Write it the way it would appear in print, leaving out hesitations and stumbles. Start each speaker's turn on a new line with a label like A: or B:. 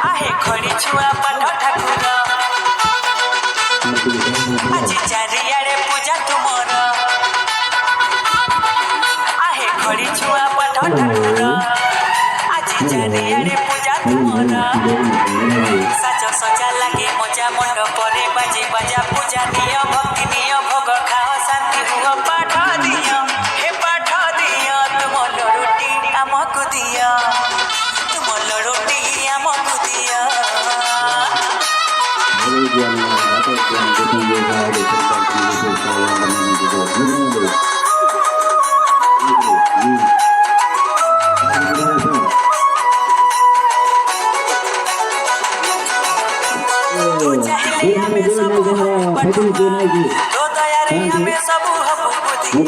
A: आहे खड़ी छुआ पाठ ठाकुर आज चारियाड़े पूजा तुमर आहे खड़ी छुआ पाठ ठाकुर आज चारियाड़े पूजा तुमर साज सजा लगे मजा मंडप बाजे बाजा पूजा दियो भक्ति दियो भोग खाओ शांति हुआ पाठ दियो हे पाठ दियो तुम लड़ुटी आमको दियो तुम लड़ुटी आमको दियो तो दयारे हमें सब हबु बुद्धि